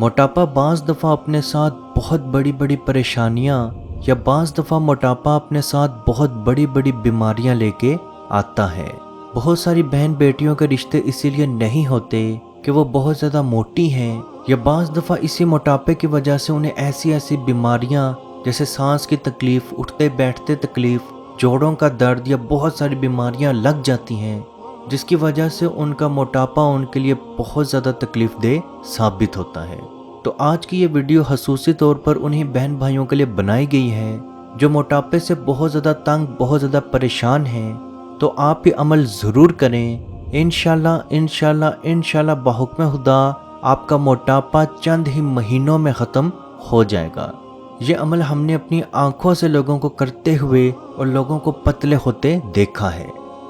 موٹاپا بعض دفعہ اپنے ساتھ بہت بڑی بڑی پریشانیاں یا بعض دفعہ موٹاپا اپنے ساتھ بہت بڑی بڑی بیماریاں لے کے آتا ہے۔ بہت ساری بہن بیٹیوں کے رشتے اسی لیے نہیں ہوتے کہ وہ بہت زیادہ موٹی ہیں، یا بعض دفعہ اسی موٹاپے کی وجہ سے انہیں ایسی بیماریاں جیسے سانس کی تکلیف، اٹھتے بیٹھتے تکلیف، جوڑوں کا درد یا بہت ساری بیماریاں لگ جاتی ہیں، جس کی وجہ سے ان کا موٹاپا ان کے لیے بہت زیادہ تکلیف دہ ثابت ہوتا ہے۔ تو آج کی یہ ویڈیو خصوصی طور پر انہیں بہن بھائیوں کے لیے بنائی گئی ہے جو موٹاپے سے بہت زیادہ تنگ، بہت زیادہ پریشان ہیں۔ تو آپ یہ عمل ضرور کریں، انشاءاللہ بحکم خدا آپ کا موٹاپا چند ہی مہینوں میں ختم ہو جائے گا۔ یہ عمل ہم نے اپنی آنکھوں سے لوگوں کو کرتے ہوئے اور لوگوں کو پتلے ہوتے دیکھا ہے۔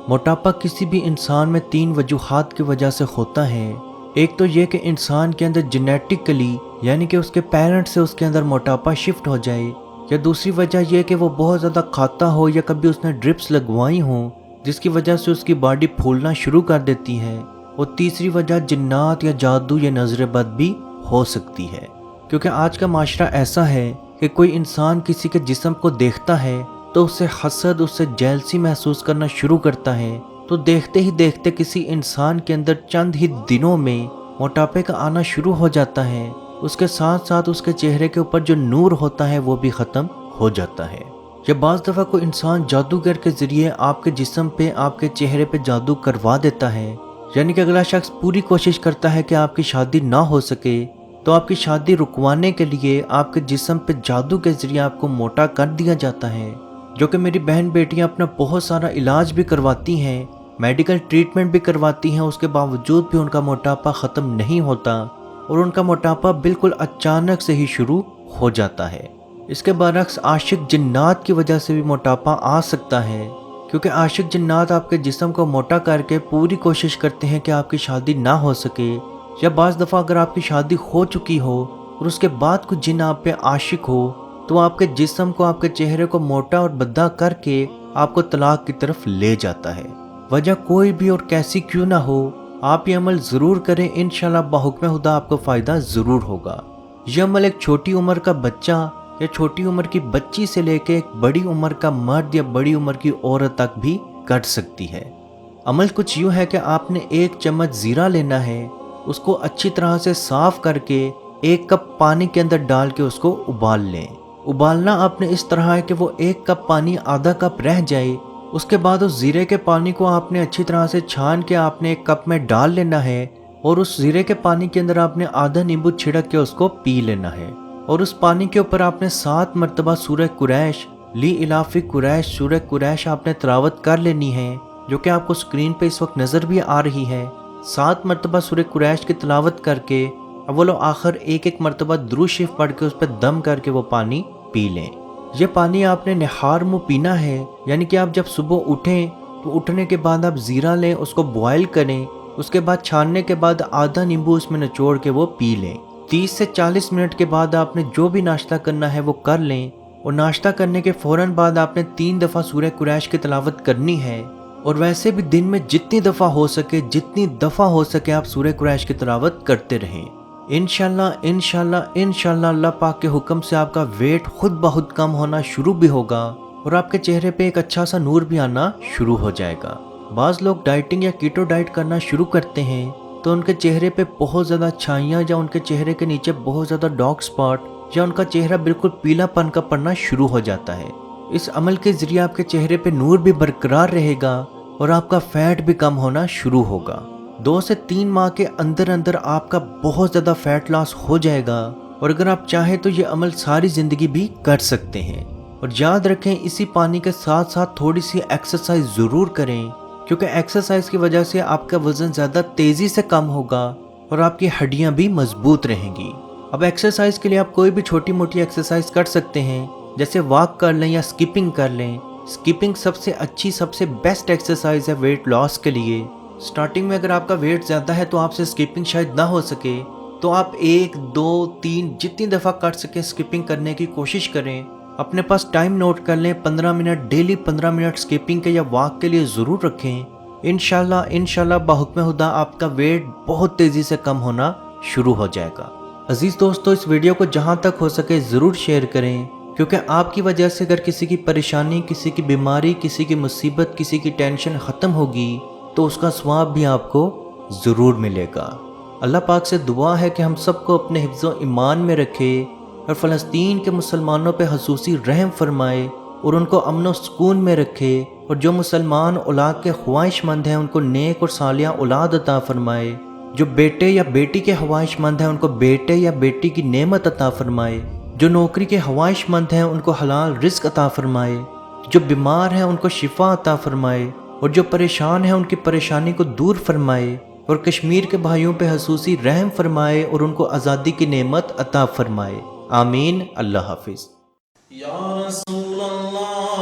موٹاپا کسی بھی انسان میں 3 وجوہات کی وجہ سے ہوتا ہے۔ ایک تو یہ کہ انسان کے اندر جینیٹکلی یعنی کہ اس کے پیرنٹ سے اس کے اندر موٹاپا شفٹ ہو جائے، یا دوسری وجہ یہ کہ وہ بہت زیادہ کھاتا ہو یا کبھی اس نے ڈرپس لگوائی ہوں جس کی وجہ سے اس کی باڈی پھولنا شروع کر دیتی ہے، اور تیسری وجہ جنات یا جادو یا نظر بد بھی ہو سکتی ہے۔ کیونکہ آج کا معاشرہ ایسا ہے کہ کوئی انسان کسی کے جسم کو دیکھتا ہے تو اس سے حسد، اس سے جیلسی محسوس کرنا شروع کرتا ہے، تو دیکھتے ہی دیکھتے کسی انسان کے اندر چند ہی دنوں میں موٹاپے کا آنا شروع ہو جاتا ہے۔ اس کے ساتھ ساتھ اس کے چہرے کے اوپر جو نور ہوتا ہے وہ بھی ختم ہو جاتا ہے۔ یا بعض دفعہ کوئی انسان جادوگر کے ذریعے آپ کے جسم پہ، آپ کے چہرے پہ جادو کروا دیتا ہے، یعنی کہ اگلا شخص پوری کوشش کرتا ہے کہ آپ کی شادی نہ ہو سکے، تو آپ کی شادی رکوانے کے لیے آپ کے جسم پہ جادو کے ذریعے آپ کو موٹا کر دیا جاتا ہے۔ جو کہ میری بہن بیٹیاں اپنا بہت سارا علاج بھی کرواتی ہیں، میڈیکل ٹریٹمنٹ بھی کرواتی ہیں، اس کے باوجود بھی ان کا موٹاپا ختم نہیں ہوتا، اور ان کا موٹاپا بالکل اچانک سے ہی شروع ہو جاتا ہے۔ اس کے برعکس عاشق جنات کی وجہ سے بھی موٹاپا آ سکتا ہے، کیونکہ عاشق جنات آپ کے جسم کو موٹا کر کے پوری کوشش کرتے ہیں کہ آپ کی شادی نہ ہو سکے، یا بعض دفعہ اگر آپ کی شادی ہو چکی ہو اور اس کے بعد کچھ جن آپ پہ عاشق ہو تو آپ کے جسم کو، آپ کے چہرے کو موٹا اور بھدا کر کے آپ کو طلاق کی طرف لے جاتا ہے۔ وجہ کوئی بھی اور کیسی کیوں نہ ہو، آپ یہ عمل ضرور کریں، انشاءاللہ بحکم خدا آپ کو فائدہ ضرور ہوگا۔ یہ عمل ایک چھوٹی عمر کا بچہ یا چھوٹی عمر کی بچی سے لے کے ایک بڑی عمر کا مرد یا بڑی عمر کی عورت تک بھی کر سکتی ہے۔ عمل کچھ یوں ہے کہ آپ نے 1 چمچ زیرہ لینا ہے، اس کو اچھی طرح سے صاف کر کے 1 کپ پانی کے اندر ڈال کے اس کو ابال لیں۔ ابالنا آپ نے اس طرح ہے کہ وہ 1 کپ پانی آدھا کپ رہ جائے، اس کے بعد اس زیرے کے پانی کو آپ نے اچھی طرح سے چھان کے آپ نے 1 کپ میں ڈال لینا ہے، اور اس زیرے کے پانی کے اندر آپ نے آدھا نیمبو چھڑک کے اس کو پی لینا ہے، اور اس پانی کے اوپر آپ نے 7 مرتبہ سورہ قریش، لی الافی قریش، سورہ قریش آپ نے تلاوت کر لینی ہے، جو کہ آپ کو سکرین پہ اس وقت نظر بھی آ رہی ہے۔ 7 مرتبہ سورہ قریش کی تلاوت کر کے اول و آخر 1 مرتبہ درود شریف پڑھ کے اس پہ دم کر کے وہ پانی پی لیں۔ یہ پانی آپ نے نہار منہ پینا ہے، یعنی کہ آپ جب صبح اٹھیں تو اٹھنے کے بعد آپ زیرہ لیں، اس کو بوائل کریں، اس کے بعد چھاننے کے بعد آدھا نیمبو اس میں نچوڑ کے وہ پی لیں۔ 30 سے 40 منٹ کے بعد آپ نے جو بھی ناشتہ کرنا ہے وہ کر لیں، اور ناشتہ کرنے کے فوراً بعد آپ نے 3 دفعہ سورہ قریش کی تلاوت کرنی ہے، اور ویسے بھی دن میں جتنی دفعہ ہو سکے آپ سورہ قریش کی تلاوت کرتے رہیں۔ انشاءاللہ اللہ پاک کے حکم سے آپ کا ویٹ خود بخود کم ہونا شروع بھی ہوگا، اور آپ کے چہرے پہ ایک اچھا سا نور بھی آنا شروع ہو جائے گا۔ بعض لوگ ڈائٹنگ یا کیٹو ڈائٹ کرنا شروع کرتے ہیں تو ان کے چہرے پہ بہت زیادہ چھائیاں، یا ان کے چہرے کے نیچے بہت زیادہ ڈارک سپاٹ، یا ان کا چہرہ بالکل پیلا پن کا پڑنا شروع ہو جاتا ہے۔ اس عمل کے ذریعے آپ کے چہرے پہ نور بھی برقرار رہے گا، اور آپ کا فیٹ بھی کم ہونا شروع ہوگا۔ 2 سے 3 ماہ کے اندر آپ کا بہت زیادہ فیٹ لاس ہو جائے گا، اور اگر آپ چاہیں تو یہ عمل ساری زندگی بھی کر سکتے ہیں۔ اور یاد رکھیں، اسی پانی کے ساتھ ساتھ تھوڑی سی ایکسرسائز ضرور کریں، کیونکہ ایکسرسائز کی وجہ سے آپ کا وزن زیادہ تیزی سے کم ہوگا اور آپ کی ہڈیاں بھی مضبوط رہیں گی۔ اب ایکسرسائز کے لیے آپ کوئی بھی چھوٹی موٹی ایکسرسائز کر سکتے ہیں، جیسے واک کر لیں یا سکیپنگ کر لیں۔ سکیپنگ سب سے اچھی، سب سے بیسٹ ایکسرسائز ہے ویٹ لاس کے لیے۔ سٹارٹنگ میں اگر آپ کا ویٹ زیادہ ہے تو آپ سے سکیپنگ شاید نہ ہو سکے، تو آپ 1 2 3 جتنی دفعہ کر سکیں سکیپنگ کرنے کی کوشش کریں۔ اپنے پاس ٹائم نوٹ کر لیں، 15 منٹ ڈیلی 15 منٹ سکیپنگ کے یا واک کے لیے ضرور رکھیں۔ انشاءاللہ بحکم خدا آپ کا ویٹ بہت تیزی سے کم ہونا شروع ہو جائے گا۔ عزیز دوستو، اس ویڈیو کو جہاں تک ہو سکے ضرور شیئر کریں، کیونکہ آپ کی وجہ سے اگر کسی کی پریشانی، کسی کی بیماری، کسی کی مصیبت، کسی کی ٹینشن ختم ہوگی تو اس کا ثواب بھی آپ کو ضرور ملے گا۔ اللہ پاک سے دعا ہے کہ ہم سب کو اپنے حفظ و ایمان میں رکھے اور فلسطین کے مسلمانوں پہ خصوصی رحم فرمائے اور ان کو امن و سکون میں رکھے، اور جو مسلمان اولاد کے خواہش مند ہیں ان کو نیک اور صالحہ اولاد عطا فرمائے، جو بیٹے یا بیٹی کے خواہش مند ہیں ان کو بیٹے یا بیٹی کی نعمت عطا فرمائے، جو نوکری کے خواہش مند ہیں ان کو حلال رزق عطا فرمائے، جو بیمار ہیں ان کو شفا عطا فرمائے، اور جو پریشان ہیں ان کی پریشانی کو دور فرمائے، اور کشمیر کے بھائیوں پہ خصوصی رحم فرمائے اور ان کو آزادی کی نعمت عطا فرمائے۔ آمین۔ اللہ حافظ۔ یا رسول اللہ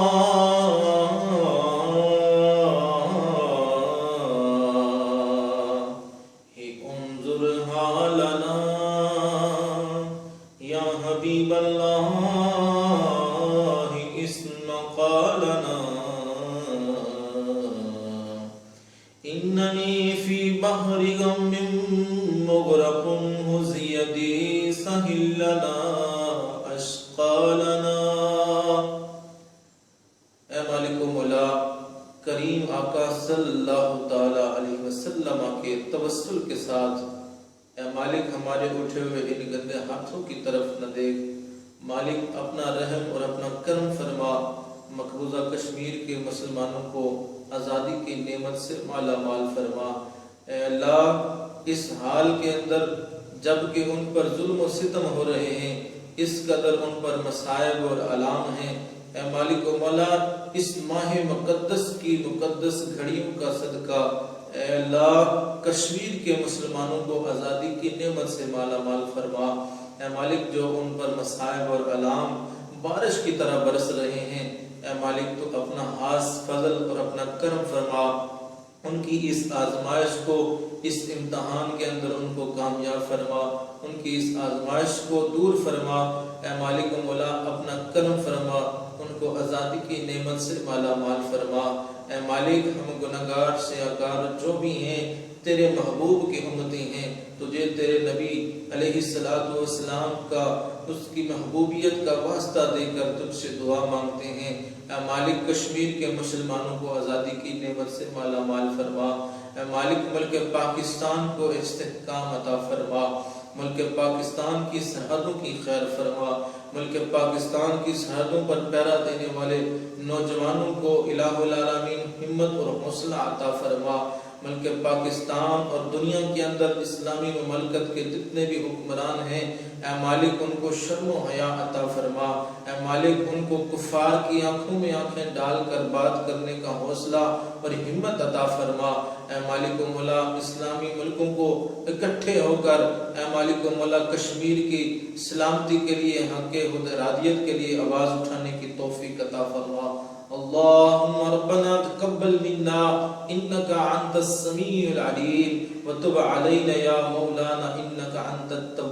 انظر حالنا، یا حبیب اللہ اسمع قالنا، اننی فی بحر غم مغرق ہز یدی سہل لنا اشقالنا۔ اے مالک و مولا کریم آقا صلی اللہ تعالی علیہ وسلم کے توسل کے ساتھ، اے مالک ہمارے اٹھے ہوئے ان گندے ہاتھوں کی طرف نہ دیکھ، مالک اپنا رحم اور اپنا کرم فرما، مقبوضہ کشمیر کے مسلمانوں کو آزادی کی نعمت سے مالا مال فرما۔ اے اللہ اس حال کے اندر جب کہ ان پر ظلم و ستم ہو رہے ہیں، اس قدر ان پر مصائب اور آلام ہیں، اے مالک و مولا اس ماہ مقدس کی مقدس گھڑیوں کا صدقہ اے اللہ کشمیر کے مسلمانوں کو آزادی کی نعمت سے مالا مال فرما۔ اے مالک جو ان پر مصائب اور آلام بارش کی طرح برس رہے ہیں، اے مالک تو اپنا خاص فضل اور اپنا کرم فرما، ان کی اس آزمائش کو، اس امتحان کے اندر ان کو کامیاب فرما، ان کی اس آزمائش کو دور فرما۔ اے مالک و مولا اپنا کرم فرما، ان کو آزادی کی نعمت سے مالا مال فرما۔ اے مالک ہم گناہگار سیاکار جو بھی ہیں تیرے محبوب کی امتی ہیں، تجھے تیرے نبی علیہ السلام کا اس کی محبوبیت کا واسطہ دے کر تجھ سے دعا مانگتے ہیں۔ اے مالک کشمیر کے مسلمانوں کو آزادی کی نعمت سے مالا مال فرما۔ اے مالک ملک پاکستان کو استحکام عطا فرما، ملک پاکستان کی سرحدوں کی خیر فرما، ملک پاکستان کی سرحدوں پر پہرا دینے والے نوجوانوں کو الہ العالمین ہمت اور حوصلہ عطا فرما۔ ملک پاکستان اور دنیا کے اندر اسلامی مملکت کے جتنے بھی حکمران ہیں، اے مالک ان کو شرم و حیا عطا فرما۔ اے مالک ان کو کفار کی آنکھوں میں آنکھیں ڈال کر بات کرنے کا حوصلہ اور ہمت عطا فرما۔ اے مالک و مولا اسلامی ملکوں کو اکٹھے ہو کر اے مالک و مولا کشمیر کی سلامتی کے لیے، حق حدرادیت کے لیے آواز اٹھانے کی توفیق عطا فرما۔ اللہم ربنا تقبل منا انکا انت السمیع العلیم وتب علینا یا مولانا انکا انت التواب